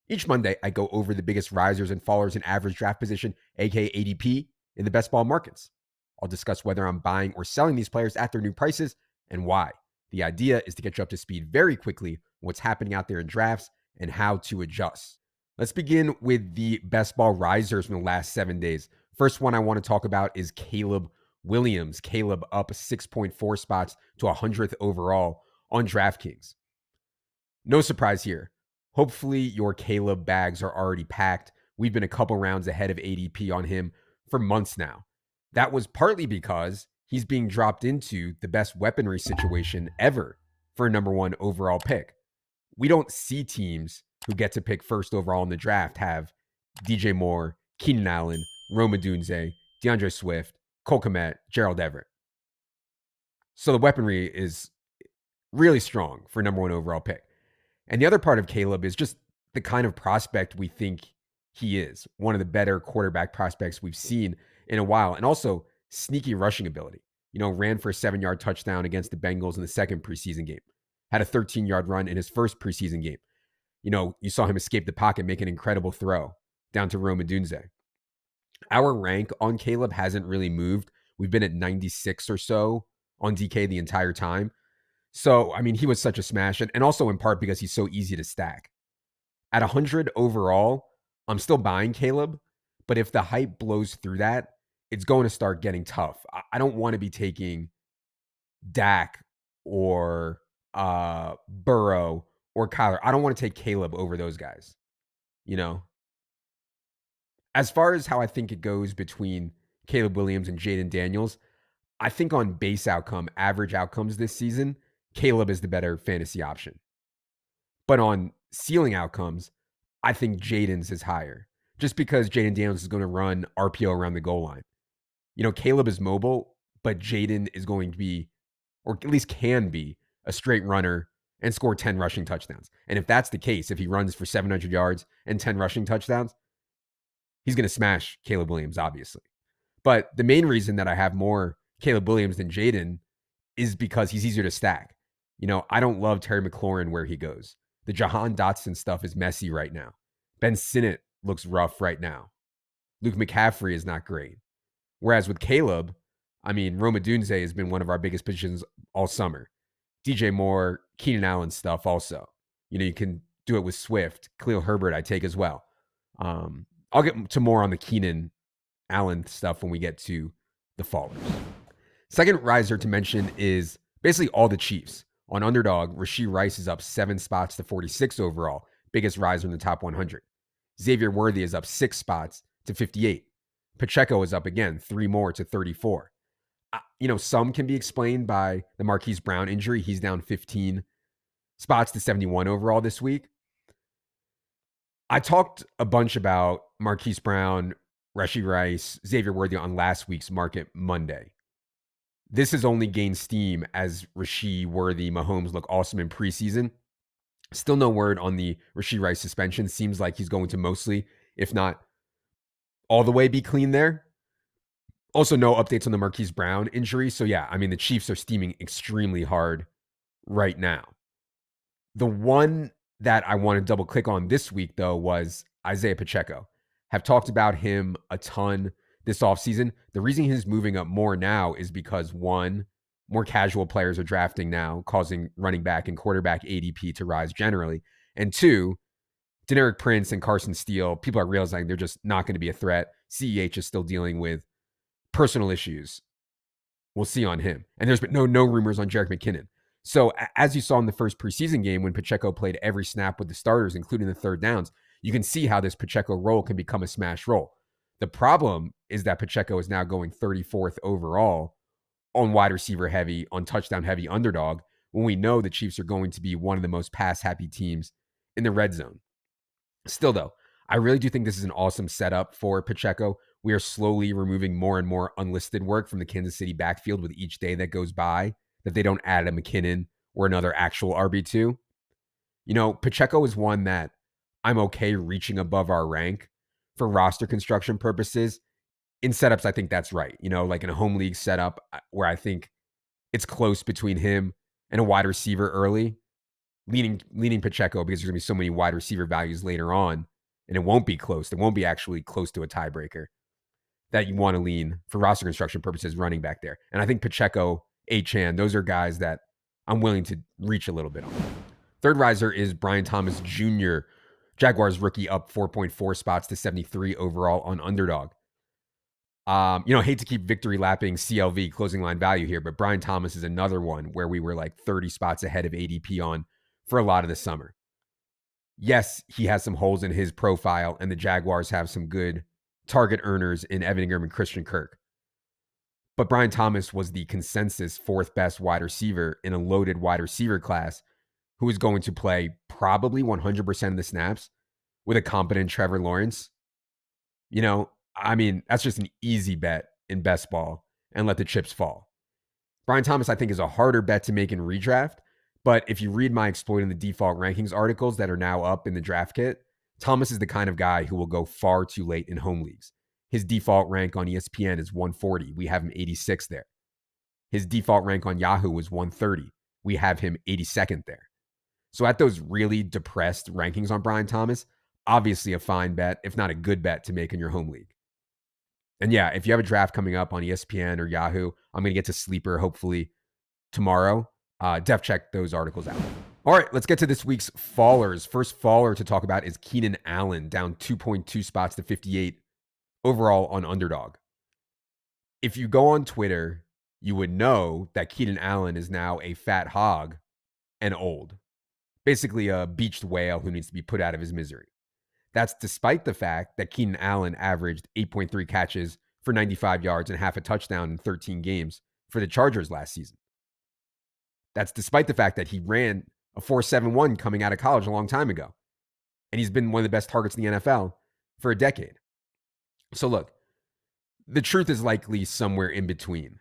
Each Monday, I go over the biggest risers and fallers in average draft position, aka ADP, in the best ball markets. I'll discuss whether I'm buying or selling these players at their new prices and why. The idea is to get you up to speed very quickly on what's happening out there in drafts and how to adjust. Let's begin with the best ball risers from the last 7 days. First one I want to talk about is Caleb Williams. Caleb up 6.4 spots to 100th overall on DraftKings. No surprise here. Hopefully, your Caleb bags are already packed. We've been a couple rounds ahead of ADP on him for months now. That was partly because he's being dropped into the best weaponry situation ever for a number one overall pick. We don't see teams who get to pick first overall in the draft have DJ Moore, Keenan Allen, Rome Odunze, DeAndre Swift, Cole Kmet, Gerald Everett. So the weaponry is really strong for number one overall pick. And the other part of Caleb is just the kind of prospect we think he is. One of the better quarterback prospects we've seen in a while. And also sneaky rushing ability. Ran for a 7-yard touchdown against the Bengals in the second preseason game. Had a 13-yard run in his first preseason game. You saw him escape the pocket, make an incredible throw down to Rome Odunze. Our rank on Caleb hasn't really moved. We've been at 96 or so on DK the entire time. So, he was such a smash, and also in part because he's so easy to stack. At 100 overall, I'm still buying Caleb, but if the hype blows through that, it's going to start getting tough. I don't want to be taking Dak or Burrow or Kyler. I don't want to take Caleb over those guys, As far as how I think it goes between Caleb Williams and Jaden Daniels, I think on base outcome, average outcomes this season, Caleb is the better fantasy option. But on ceiling outcomes, I think Jaden's is higher just because Jaden Daniels is going to run RPO around the goal line. Caleb is mobile, but Jaden is going to be, or at least can be, a straight runner and score 10 rushing touchdowns. And if that's the case, if he runs for 700 yards and 10 rushing touchdowns, he's going to smash Caleb Williams, obviously. But the main reason that I have more Caleb Williams than Jaden is because he's easier to stack. I don't love Terry McLaurin where he goes. The Jahan Dotson stuff is messy right now. Ben Sinnott looks rough right now. Luke McCaffrey is not great. Whereas with Caleb, Rome Odunze has been one of our biggest positions all summer. DJ Moore, Keenan Allen stuff also. You can do it with Swift. Khalil Herbert I take as well. I'll get to more on the Keenan Allen stuff when we get to the fallers. Second riser to mention is basically all the Chiefs. On Underdog, Rashee Rice is up 7 spots to 46 overall, biggest riser in the top 100. Xavier Worthy is up 6 spots to 58. Pacheco is up again, 3 more to 34. Some can be explained by the Marquise Brown injury. He's down 15 spots to 71 overall this week. I talked a bunch about Marquise Brown, Rashee Rice, Xavier Worthy on last week's Market Monday. This has only gained steam as Rashee, Worthy, Mahomes look awesome in preseason. Still no word on the Rashee Rice suspension. Seems like he's going to mostly, if not all the way, be clean there. Also, no updates on the Marquise Brown injury. So yeah, the Chiefs are steaming extremely hard right now. The one that I want to double click on this week, though, was Isaiah Pacheco. Have talked about him a ton this offseason. The reason he's moving up more now is because, one, more casual players are drafting now, causing running back and quarterback ADP to rise generally. And two, Deneric Prince and Carson Steele, people are realizing they're just not going to be a threat. CEH is still dealing with personal issues. We'll see on him. And there's been no rumors on Jerick McKinnon. So as you saw in the first preseason game when Pacheco played every snap with the starters, including the third downs, you can see how this Pacheco role can become a smash role. The problem is that Pacheco is now going 34th overall on wide receiver heavy, on touchdown heavy Underdog, when we know the Chiefs are going to be one of the most pass happy teams in the red zone. Still, though, I really do think this is an awesome setup for Pacheco. We are slowly removing more and more unlisted work from the Kansas City backfield with each day that goes by that they don't add a McKinnon or another actual RB2. Pacheco is one that I'm okay reaching above our rank for roster construction purposes. In setups, I think that's right. Like in a home league setup where I think it's close between him and a wide receiver early. leaning Pacheco because there's going to be so many wide receiver values later on, and it won't be close. It won't be actually close to a tiebreaker that you want to lean for roster construction purposes running back there. And I think Pacheco, Achane, those are guys that I'm willing to reach a little bit on. Third riser is Brian Thomas Jr., Jaguars rookie, up 4.4 spots to 73 overall on Underdog. Hate to keep victory lapping CLV closing line value here, but Brian Thomas is another one where we were like 30 spots ahead of ADP on for a lot of the summer. Yes, he has some holes in his profile, and the Jaguars have some good target earners in Evan Ingram and Christian Kirk. But Brian Thomas was the consensus fourth best wide receiver in a loaded wide receiver class who is going to play probably 100% of the snaps with a competent Trevor Lawrence. That's just an easy bet in best ball and let the chips fall. Brian Thomas, I think, is a harder bet to make in redraft. But if you read my Exploiting the Default Rankings articles that are now up in the draft kit, Thomas is the kind of guy who will go far too late in home leagues. His default rank on ESPN is 140. We have him 86 there. His default rank on Yahoo was 130. We have him 82nd there. So at those really depressed rankings on Brian Thomas, obviously a fine bet, if not a good bet to make in your home league. And yeah, if you have a draft coming up on ESPN or Yahoo, I'm going to get to Sleeper hopefully tomorrow. Def check those articles out. All right, let's get to this week's fallers. First faller to talk about is Keenan Allen, down 2.2 spots to 58 overall on Underdog. If you go on Twitter, you would know that Keenan Allen is now a fat hog and old. Basically a beached whale who needs to be put out of his misery. That's despite the fact that Keenan Allen averaged 8.3 catches for 95 yards and half a touchdown in 13 games for the Chargers last season. That's despite the fact that he ran a 4.71 coming out of college a long time ago. And he's been one of the best targets in the NFL for a decade. So look, the truth is likely somewhere in between.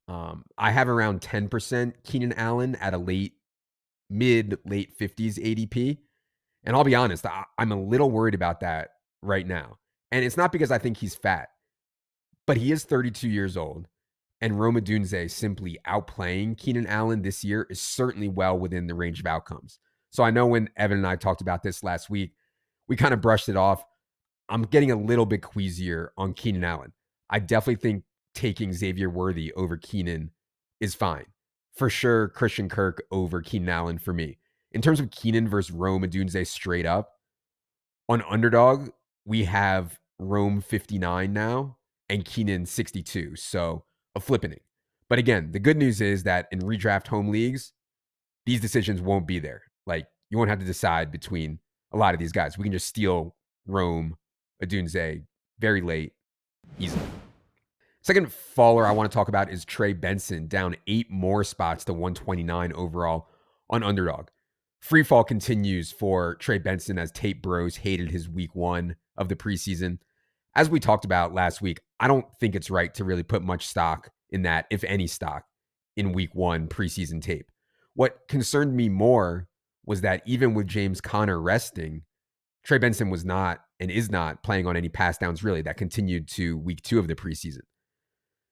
I have around 10% Keenan Allen at a late 50s ADP. And I'll be honest, I'm a little worried about that right now. And it's not because I think he's fat, but he is 32 years old. And Rome Odunze simply outplaying Keenan Allen this year is certainly well within the range of outcomes. So I know when Evan and I talked about this last week, we kind of brushed it off. I'm getting a little bit queasier on Keenan Allen. I definitely think taking Xavier Worthy over Keenan is fine. For sure, Christian Kirk over Keenan Allen for me. In terms of Keenan versus Rome Odunze straight up, on Underdog, we have Rome 59 now and Keenan 62. So a flippening. But again, the good news is that in redraft home leagues, these decisions won't be there. Like, you won't have to decide between a lot of these guys. We can just steal Rome Odunze very late, easily. Second faller I want to talk about is Trey Benson, down 8 more spots to 129 overall on Underdog. Free fall continues for Trey Benson as Tape Bros hated his week 1 of the preseason. As we talked about last week, I don't think it's right to really put much stock in that, if any stock, in week 1 preseason tape. What concerned me more was that even with James Conner resting, Trey Benson was not and is not playing on any pass downs really. That continued to week 2 of the preseason.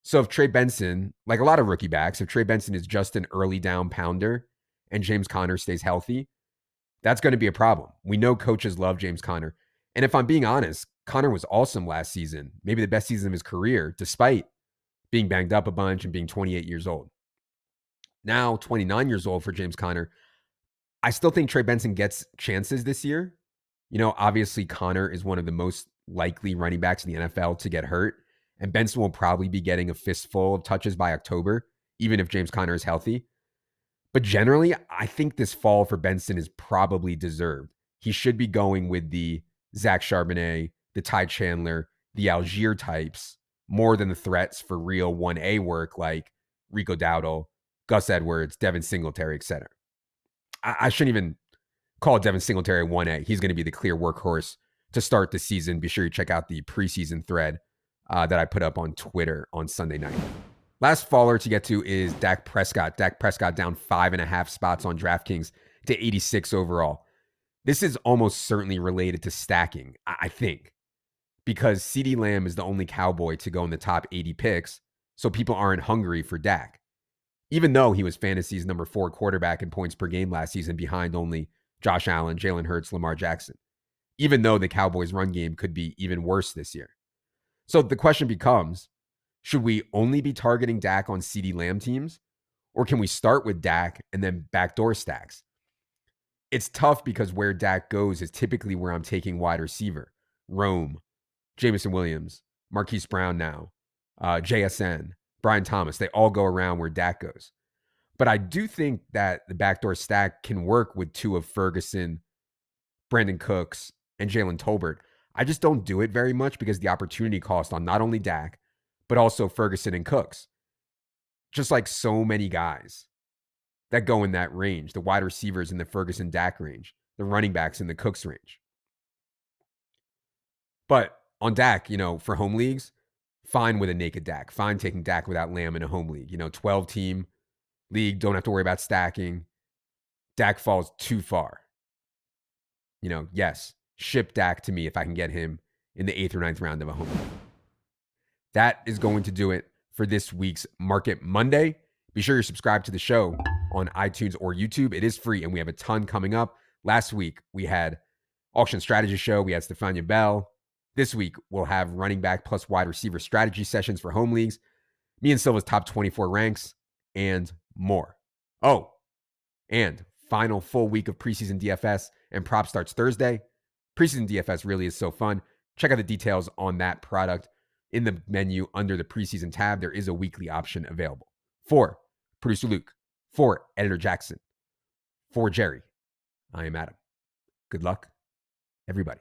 So if Trey Benson, like a lot of rookie backs, if Trey Benson is just an early down pounder and James Conner stays healthy, that's going to be a problem. We know coaches love James Conner. And if I'm being honest, Conner was awesome last season, maybe the best season of his career, despite being banged up a bunch and being 28 years old. Now, 29 years old for James Conner. I still think Trey Benson gets chances this year. Obviously Conner is one of the most likely running backs in the NFL to get hurt. And Benson will probably be getting a fistful of touches by October, even if James Conner is healthy. But generally, I think this fall for Benson is probably deserved. He should be going with the Zach Charbonnet, the Ty Chandler, the Algier types, more than the threats for real 1A work like Rico Dowdle, Gus Edwards, Devin Singletary, etc. I shouldn't even call Devin Singletary 1A. He's going to be the clear workhorse to start the season. Be sure you check out the preseason thread that I put up on Twitter on Sunday night. Last faller to get to is Dak Prescott. Dak Prescott down 5.5 spots on DraftKings to 86 overall. This is almost certainly related to stacking, I think, because CeeDee Lamb is the only Cowboy to go in the top 80 picks, so people aren't hungry for Dak. even though he was fantasy's number 4 quarterback in points per game last season behind only Josh Allen, Jalen Hurts, Lamar Jackson, even though the Cowboys' run game could be even worse this year. So the question becomes, should we only be targeting Dak on CeeDee Lamb teams, or can we start with Dak and then backdoor stacks? It's tough because where Dak goes is typically where I'm taking wide receiver. Rome, Jameson Williams, Marquise Brown now, JSN, Brian Thomas. They all go around where Dak goes. But I do think that the backdoor stack can work with two of Ferguson, Brandon Cooks, and Jalen Tolbert. I just don't do it very much because the opportunity cost on not only Dak, but also Ferguson and Cooks. Just like so many guys that go in that range, the wide receivers in the Ferguson Dak range, the running backs in the Cooks range. But on Dak, for home leagues, fine with a naked Dak. Fine taking Dak without Lamb in a home league. 12-team league, don't have to worry about stacking. Dak falls too far. Yes, ship Dak to me if I can get him in the 8th or 9th round of a home league. That is going to do it for this week's Market Monday. Be sure you're subscribed to the show on iTunes or YouTube. It is free, and we have a ton coming up. Last week, we had Auction Strategy Show. We had Stefania Bell. This week, we'll have running back plus wide receiver strategy sessions for home leagues, me and Silva's top 24 ranks, and more. Oh, and final full week of preseason DFS and prop starts Thursday. Preseason DFS really is so fun. Check out the details on that product in the menu under the preseason tab. There is a weekly option available. For producer Luke, for editor Jackson, for Jerry, I am Adam. Good luck, everybody.